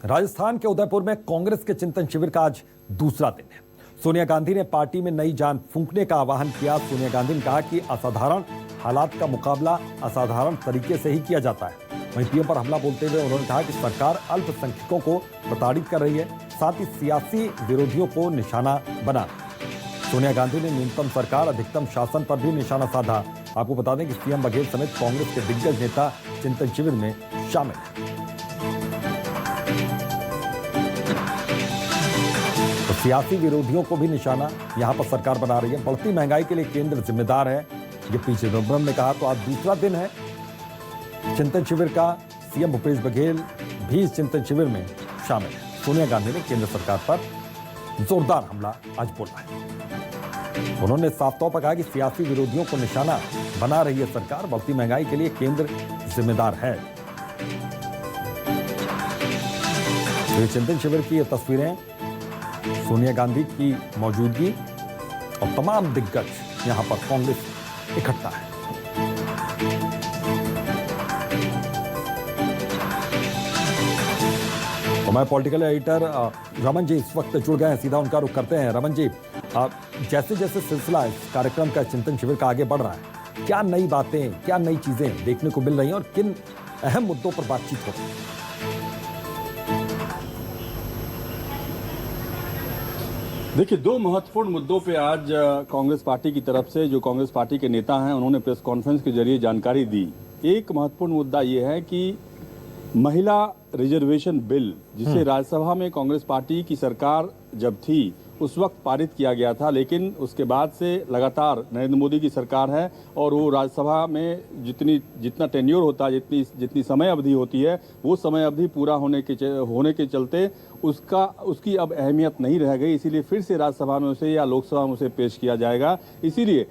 राजस्थान के उदयपुर में कांग्रेस के चिंतन शिविर का आज दूसरा दिन है। सोनिया गांधी ने पार्टी में नई जान फूंकने का आह्वान किया। सोनिया गांधी ने कहा कि असाधारण हालात का मुकाबला असाधारण तरीके से ही किया जाता है। वहीं पीएम पर हमला बोलते हुए उन्होंने कहा कि सरकार अल्पसंख्यकों को प्रताड़ित कर रही है, साथ ही सियासी विरोधियों को निशाना बना। सोनिया गांधी ने न्यूनतम सरकार अधिकतम शासन पर भी निशाना साधा। आपको बता दें कि सीएम बघेल समेत कांग्रेस के दिग्गज नेता चिंतन शिविर में शामिल हैं। तो सियासी विरोधियों को भी निशाना यहां पर सरकार बना रही है। बढ़ती महंगाई के लिए केंद्र जिम्मेदार है, ये पी चिदंबरम ने कहा। तो आज दूसरा दिन है चिंतन शिविर का। सीएम भूपेश बघेल भी इस चिंतन शिविर में शामिल है। सोनिया गांधी ने केंद्र सरकार पर जोरदार हमला आज बोला है। उन्होंने साफ तौर पर कहा कि सियासी विरोधियों को निशाना बना रही है सरकार। बढ़ती महंगाई के लिए केंद्र जिम्मेदार है। तो ये चिंतन शिविर की ये तस्वीरें, सोनिया गांधी की मौजूदगी और तमाम दिग्गज यहां पर कांग्रेस इकट्ठा है। तो मैं पॉलिटिकल एडिटर रमन जी इस वक्त जुड़ गए हैं, सीधा उनका रुख करते हैं। रमन जी, जैसे जैसे सिलसिला इस कार्यक्रम का चिंतन शिविर का आगे बढ़ रहा है, क्या नई बातें, क्या नई चीजें देखने को मिल रही हैं और किन अहम मुद्दों पर बातचीत हो रही है? देखिए, दो महत्वपूर्ण मुद्दों पे आज कांग्रेस पार्टी की तरफ से जो कांग्रेस पार्टी के नेता हैं उन्होंने प्रेस कॉन्फ्रेंस के जरिए जानकारी दी। एक महत्वपूर्ण मुद्दा ये है कि महिला रिजर्वेशन बिल, जिसे राज्यसभा में कांग्रेस पार्टी की सरकार जब थी उस वक्त पारित किया गया था, लेकिन उसके बाद से लगातार नरेंद्र मोदी की सरकार है और वो राज्यसभा में जितना टेन्योर होता है, जितनी समय अवधि होती है, वो समय अवधि पूरा होने के चलते उसकी अब अहमियत नहीं रह गई। इसीलिए फिर से राज्यसभा में उसे या लोकसभा में उसे पेश किया जाएगा। इसीलिए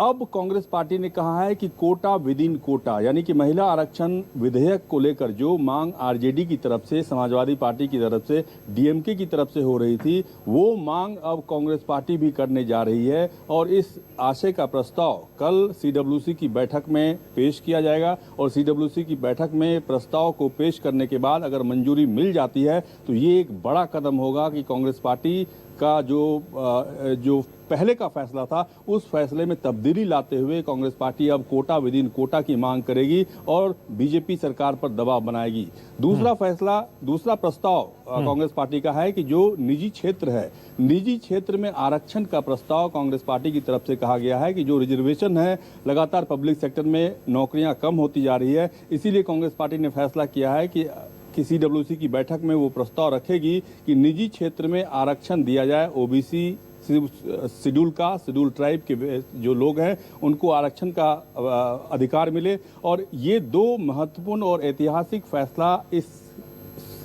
अब कांग्रेस पार्टी ने कहा है कि कोटा विद इन कोटा, यानी कि महिला आरक्षण विधेयक को लेकर जो मांग आरजेडी की तरफ से, समाजवादी पार्टी की तरफ से, डीएमके की तरफ से हो रही थी, वो मांग अब कांग्रेस पार्टी भी करने जा रही है। और इस आशय का प्रस्ताव कल सीडब्ल्यूसी की बैठक में पेश किया जाएगा और सीडब्ल्यूसी की बैठक में प्रस्ताव को पेश करने के बाद अगर मंजूरी मिल जाती है तो ये एक बड़ा कदम होगा कि कांग्रेस पार्टी का जो पहले का फैसला था उस फैसले में तब्दीली लाते हुए कांग्रेस पार्टी अब कोटा विद इन कोटा की मांग करेगी और बीजेपी सरकार पर दबाव बनाएगी। दूसरा प्रस्ताव कांग्रेस पार्टी का है कि जो निजी क्षेत्र है, निजी क्षेत्र में आरक्षण का प्रस्ताव कांग्रेस पार्टी की तरफ से कहा गया है कि जो रिजर्वेशन है, लगातार पब्लिक सेक्टर में नौकरियां कम होती जा रही है। इसीलिए कांग्रेस पार्टी ने फैसला किया है कि सीडब्ल्यूसी की बैठक में वो प्रस्ताव रखेगी कि निजी क्षेत्र में आरक्षण दिया जाए। ओबीसी शेड्यूल ट्राइब के जो लोग हैं उनको आरक्षण का अधिकार मिले। और ये दो महत्वपूर्ण और ऐतिहासिक फैसला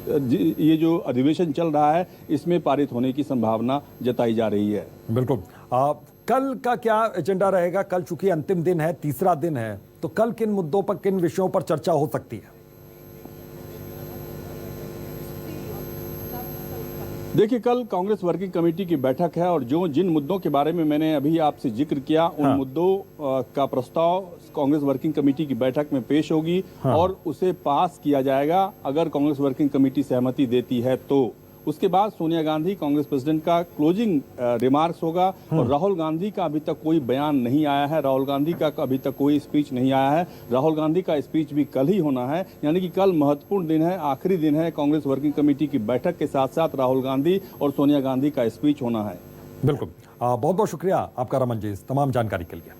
ये जो अधिवेशन चल रहा है इसमें पारित होने की संभावना जताई जा रही है। बिल्कुल। कल का क्या एजेंडा रहेगा? कल चूंकि अंतिम दिन है, तीसरा दिन है, तो कल किन मुद्दों पर, किन विषयों पर चर्चा हो सकती है? देखिए, कल कांग्रेस वर्किंग कमेटी की बैठक है और जिन मुद्दों के बारे में मैंने अभी आपसे जिक्र किया, उन मुद्दों का प्रस्ताव कांग्रेस वर्किंग कमेटी की बैठक में पेश होगी और उसे पास किया जाएगा अगर कांग्रेस वर्किंग कमेटी सहमति देती है तो। उसके बाद सोनिया गांधी, कांग्रेस प्रेसिडेंट का क्लोजिंग रिमार्क्स होगा और राहुल गांधी का अभी तक कोई बयान नहीं आया है, राहुल गांधी का अभी तक कोई स्पीच नहीं आया है। राहुल गांधी का स्पीच भी कल ही होना है, यानी कि कल महत्वपूर्ण दिन है, आखिरी दिन है कांग्रेस वर्किंग कमेटी की बैठक के साथ साथ राहुल गांधी और सोनिया गांधी का स्पीच होना है। बिल्कुल। बहुत बहुत शुक्रिया आपका रमन जी, इस तमाम जानकारी के लिए।